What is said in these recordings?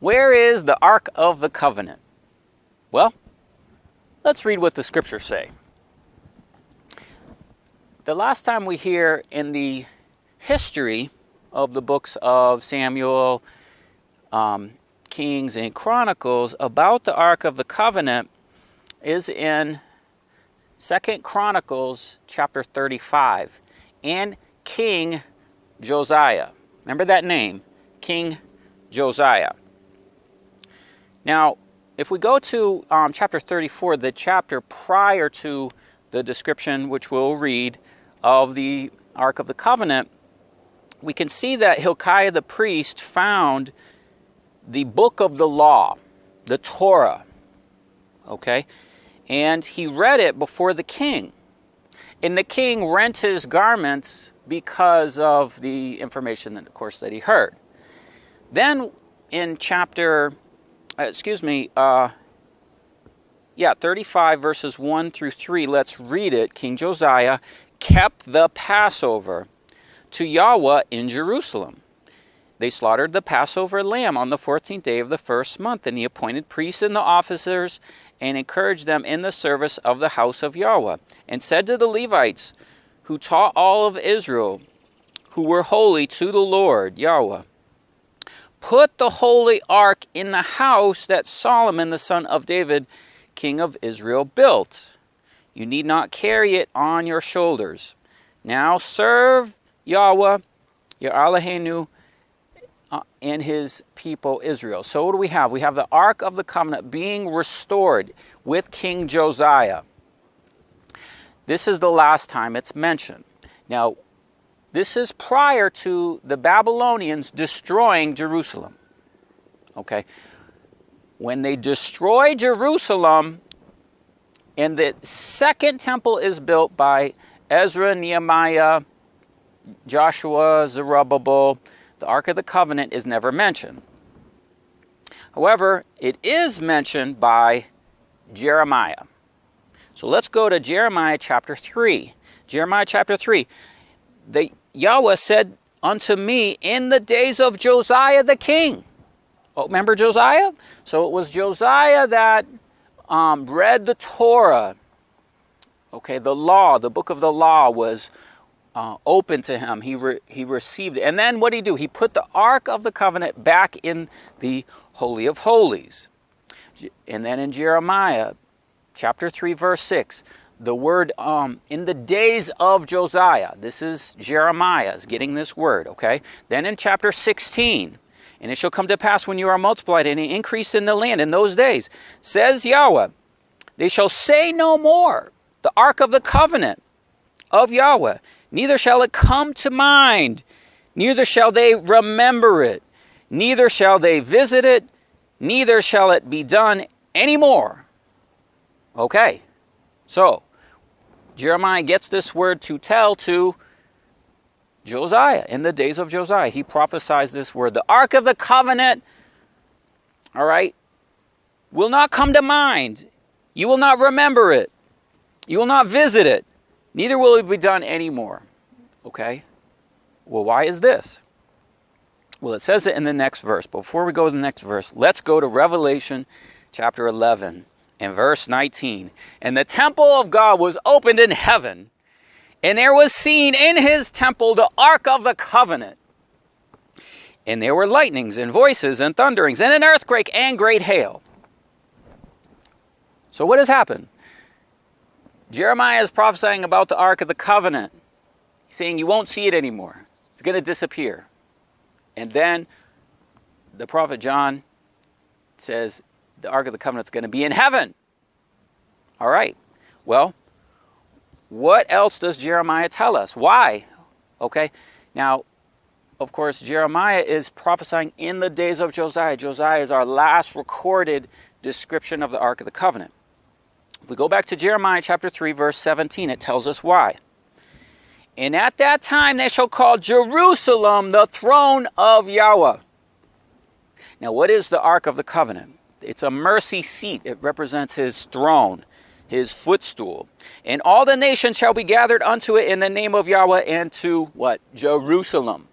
Where is the Ark of the Covenant? Well, let's read what the scriptures say. The last time we hear in the history of the books of Samuel, Kings, and Chronicles about the Ark of the Covenant is in 2 Chronicles chapter 35 and King Josiah. Remember that name, King Josiah. Now, if we go to chapter 34, the chapter prior to the description which we'll read of the Ark of the Covenant, we can see that Hilkiah the priest found the book of the law, the Torah, okay? And he read it before the king. And the king rent his garments because of the information, that, of course, that he heard. Then in chapter, 35 verses 1 through 3, let's read it. King Josiah kept the Passover to Yahweh in Jerusalem. They slaughtered the Passover lamb on the 14th day of the first month, and he appointed priests and the officers and encouraged them in the service of the house of Yahweh, and said to the Levites, who taught all of Israel, who were holy to the Lord Yahweh, put the holy ark in the house that Solomon the son of David, king of Israel, built. You need not carry it on your shoulders. Now serve Yahweh, your Eloheinu, and his people Israel. So what do we have? We have the Ark of the Covenant being restored with King Josiah. This is the last time it's mentioned. Now, this is prior to the Babylonians destroying Jerusalem. Okay? When they destroy Jerusalem, and the second temple is built by Ezra, Nehemiah, Joshua, Zerubbabel, the Ark of the Covenant is never mentioned. However, it is mentioned by Jeremiah. So let's go to Jeremiah chapter 3. Jeremiah chapter 3. Yahweh said unto me in the days of Josiah the king. Oh, remember Josiah? So it was Josiah that read the Torah. Okay, the law, the book of the law was open to him. He received it. And then what did he do? He put the Ark of the Covenant back in the Holy of Holies. And then in Jeremiah chapter 3 verse 6, the word in the days of Josiah. This is Jeremiah's getting this word, okay? Then in chapter 16, and it shall come to pass when you are multiplied and increased in the land in those days, says Yahweh, they shall say no more, the Ark of the Covenant of Yahweh, neither shall it come to mind, neither shall they remember it, neither shall they visit it, neither shall it be done anymore. Okay, so Jeremiah gets this word to tell to Josiah in the days of Josiah. He prophesies this word. The Ark of the Covenant, all right, will not come to mind. You will not remember it. You will not visit it. Neither will it be done anymore. Okay? Well, why is this? Well, it says it in the next verse. Before we go to the next verse, let's go to Revelation chapter 11 and verse 19. And the temple of God was opened in heaven, and there was seen in his temple the Ark of the Covenant. And there were lightnings and voices and thunderings and an earthquake and great hail. So what has happened? Jeremiah is prophesying about the Ark of the Covenant. He's saying you won't see it anymore. It's going to disappear. And then the prophet John says the Ark of the Covenant is going to be in heaven. All right. Well, what else does Jeremiah tell us? Why? Okay. Now, of course, Jeremiah is prophesying in the days of Josiah. Josiah is our last recorded description of the Ark of the Covenant. If we go back to Jeremiah chapter 3, verse 17, it tells us why. And at that time they shall call Jerusalem the throne of Yahweh. Now, what is the Ark of the Covenant? It's a mercy seat. It represents his throne, his footstool. And all the nations shall be gathered unto it in the name of Yahweh and to what? Jerusalem.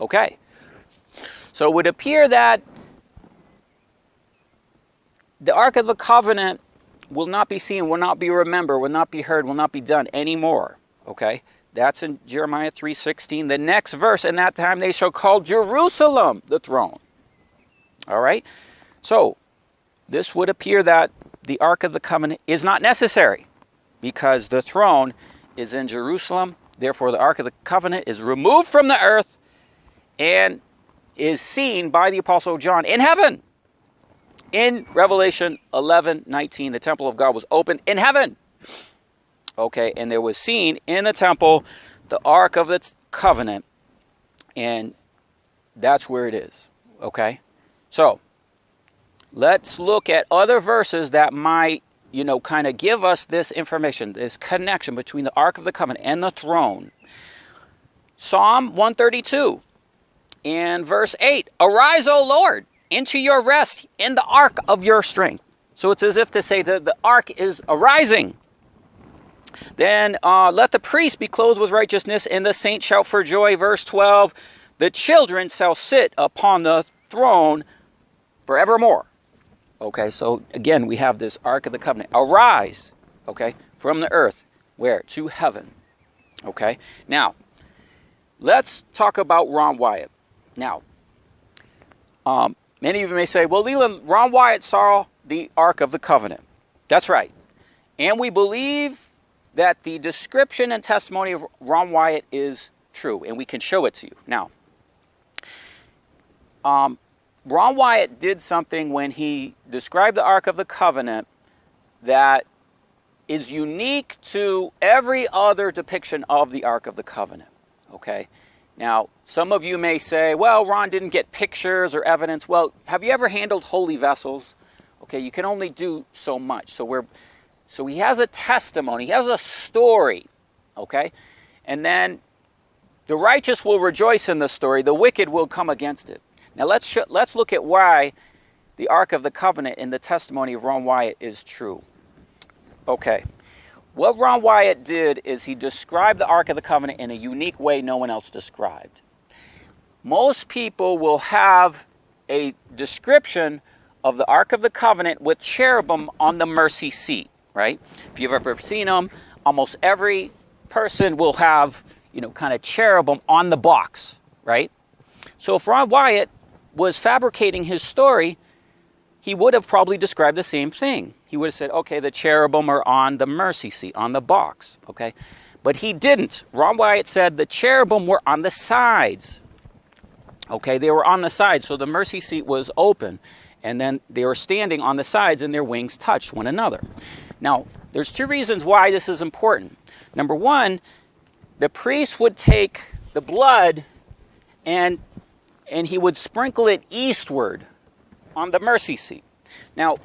Okay. So it would appear that the Ark of the Covenant will not be seen, will not be remembered, will not be heard, will not be done anymore. Okay? That's in Jeremiah 3:16. The next verse, in that time they shall call Jerusalem the throne. All right? So, this would appear that the Ark of the Covenant is not necessary because the throne is in Jerusalem. Therefore, the Ark of the Covenant is removed from the earth and is seen by the Apostle John in heaven. In Revelation 11:19, the temple of God was opened in heaven. Okay, and there was seen in the temple the Ark of the Covenant, and that's where it is. Okay, so let's look at other verses that might, kind of give us this information, this connection between the Ark of the Covenant and the throne. Psalm 132 and verse 8, arise, O Lord, into your rest in the ark of your strength. So it's as if to say that the ark is arising. Then let the priest be clothed with righteousness, and the saints shout for joy. Verse 12, the children shall sit upon the throne forevermore. Okay, so again, we have this Ark of the Covenant. Arise, okay, from the earth. Where? To heaven. Okay, now, let's talk about Ron Wyatt. Now, many of you may say, well, Leland, Ron Wyatt saw the Ark of the Covenant. That's right. And we believe that the description and testimony of Ron Wyatt is true, and we can show it to you. Now, Ron Wyatt did something when he described the Ark of the Covenant that is unique to every other depiction of the Ark of the Covenant. Okay? Now, some of you may say, well, Ron didn't get pictures or evidence. Well, have you ever handled holy vessels? Okay, you can only do so much. So he has a testimony. He has a story. Okay? And then the righteous will rejoice in the story. The wicked will come against it. Now, let's look at why the Ark of the Covenant and the testimony of Ron Wyatt is true. Okay. What Ron Wyatt did is he described the Ark of the Covenant in a unique way no one else described. Most people will have a description of the Ark of the Covenant with cherubim on the mercy seat, right? If you've ever seen them, almost every person will have, kind of cherubim on the box, right? So if Ron Wyatt was fabricating his story, he would have probably described the same thing. He would have said, okay, the cherubim are on the mercy seat, on the box, okay? But he didn't. Ron Wyatt said the cherubim were on the sides. Okay, they were on the sides, so the mercy seat was open. And then they were standing on the sides and their wings touched one another. Now, there's two reasons why this is important. Number one, the priest would take the blood and he would sprinkle it eastward on the mercy seat. Now,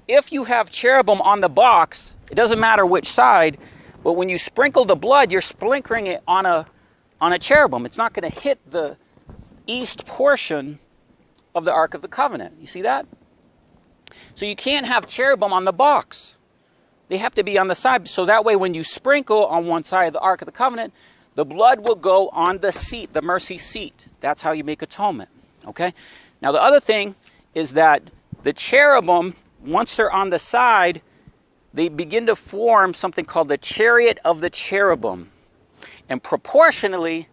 if you have cherubim on the box, it doesn't matter which side, but when you sprinkle the blood, you're sprinkling it on a cherubim. It's not going to hit the east portion of the Ark of the Covenant. You see that? So you can't have cherubim on the box. They have to be on the side. So that way when you sprinkle on one side of the Ark of the Covenant, the blood will go on the seat, the mercy seat. That's how you make atonement. Okay? Now the other thing is that the cherubim, once they're on the side, they begin to form something called the chariot of the cherubim. And proportionally,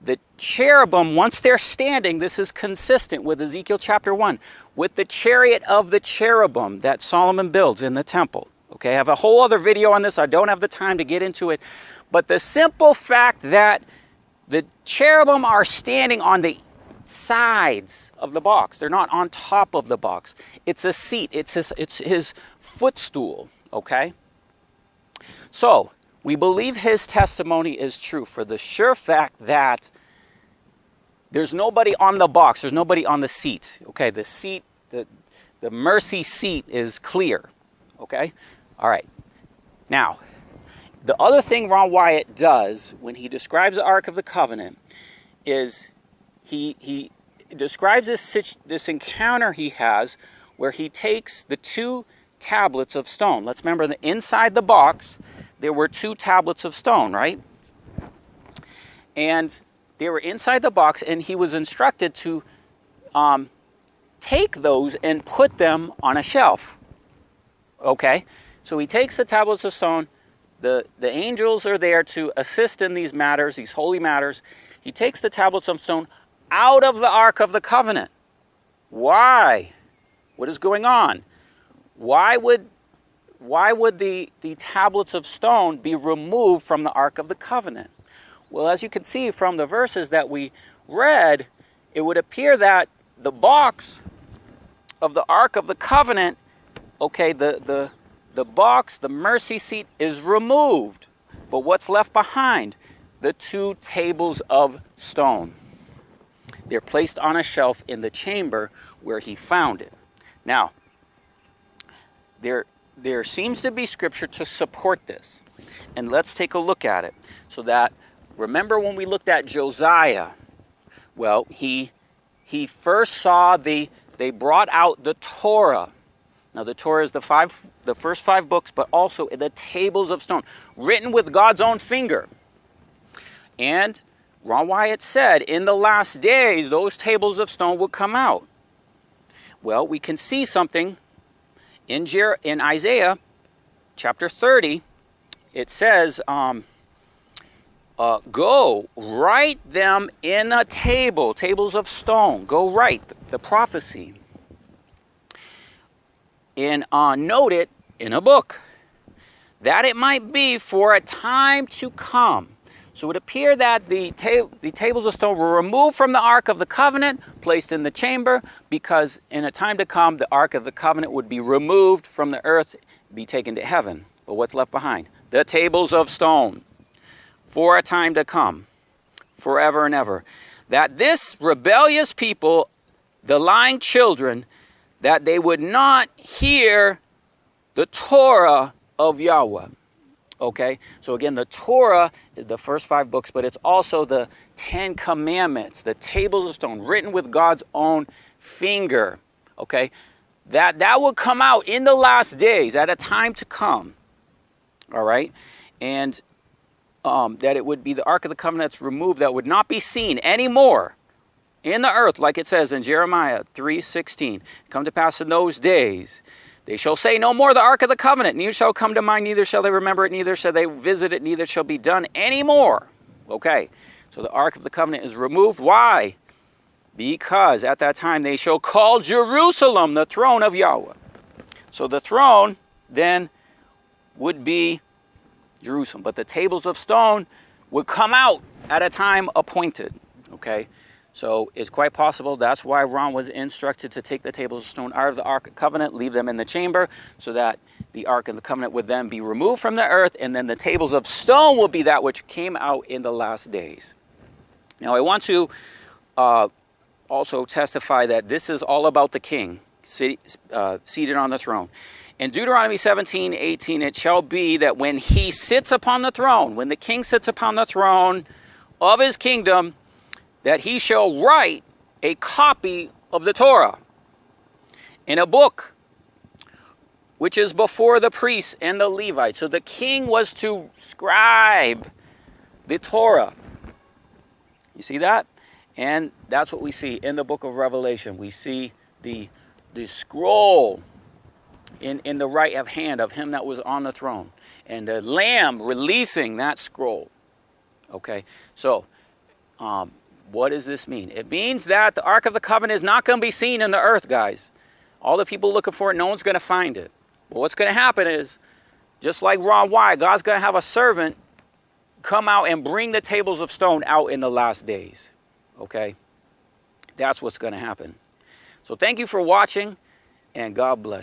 the cherubim, once they're standing, this is consistent with Ezekiel chapter 1, with the chariot of the cherubim that Solomon builds in the temple. Okay, I have a whole other video on this. I don't have the time to get into it. But the simple fact that the cherubim are standing on the sides of the box. They're not on top of the box. It's a seat. It's his footstool. Okay? So, we believe his testimony is true for the sure fact that there's nobody on the box. There's nobody on the seat. Okay? The seat, the mercy seat is clear. Okay? All right. Now, the other thing Ron Wyatt does when he describes the Ark of the Covenant is he describes this encounter he has where he takes the two tablets of stone. Let's remember that inside the box there were two tablets of stone, right? And they were inside the box, and he was instructed to take those and put them on a shelf. Okay, so he takes the tablets of stone. The angels are there to assist in these matters, these holy matters. He takes the tablets of stone out of the Ark of the Covenant. Why? What is going on? Why would the tablets of stone be removed from the Ark of the Covenant? Well, as you can see from the verses that we read, it would appear that the box of the Ark of the Covenant, okay, the box, the mercy seat, is removed. But what's left behind? The 2 tables of stone. They're placed on a shelf in the chamber where he found it. Now, there seems to be scripture to support this. And let's take a look at it. So that, remember when we looked at Josiah? Well, he first saw they brought out the Torah. Now the Torah is the first 5 books, but also the tables of stone, written with God's own finger. And Ron Wyatt said, in the last days, those tables of stone would come out. Well, we can see something in Isaiah chapter 30. It says, go, write them in a table, tables of stone. Go write the prophecy. And note it in a book, that it might be for a time to come. So it would appear that the tables of stone were removed from the Ark of the Covenant, placed in the chamber, because in a time to come, the Ark of the Covenant would be removed from the earth, be taken to heaven. But what's left behind? The tables of stone, for a time to come, forever and ever. That this rebellious people, the lying children, that they would not hear the Torah of Yahweh. Okay, so again, the Torah is the first 5 books, but it's also the 10 commandments, the tables of stone, written with God's own finger. Okay, that will come out in the last days, at a time to come. All right, and that it would be the Ark of the Covenant that's removed, that would not be seen anymore in the earth, like it says in Jeremiah 3:16. Come to pass in those days, they shall say no more the Ark of the Covenant, neither shall come to mind, neither shall they remember it, neither shall they visit it, neither shall be done anymore. Okay, so the Ark of the Covenant is removed. Why? Because at that time they shall call Jerusalem the throne of Yahweh. So the throne then would be Jerusalem, but the tables of stone would come out at a time appointed. Okay, so it's quite possible that's why Ron was instructed to take the tables of stone out of the Ark of the Covenant, leave them in the chamber, so that the Ark of the Covenant would then be removed from the earth, and then the tables of stone will be that which came out in the last days. Now I want to also testify that this is all about the king seated on the throne. In Deuteronomy 17:18, it shall be that when he sits upon the throne, when the king sits upon the throne of his kingdom, that he shall write a copy of the Torah in a book, which is before the priests and the Levites. So the king was to scribe the Torah. You see that? And that's what we see in the book of Revelation. We see the scroll in the right of hand of him that was on the throne, and the Lamb releasing that scroll. Okay, so what does this mean? It means that the Ark of the Covenant is not going to be seen in the earth, guys. All the people looking for it, no one's going to find it. But what's going to happen is, just like Ron Wyatt, God's going to have a servant come out and bring the tables of stone out in the last days. Okay? That's what's going to happen. So thank you for watching, and God bless you.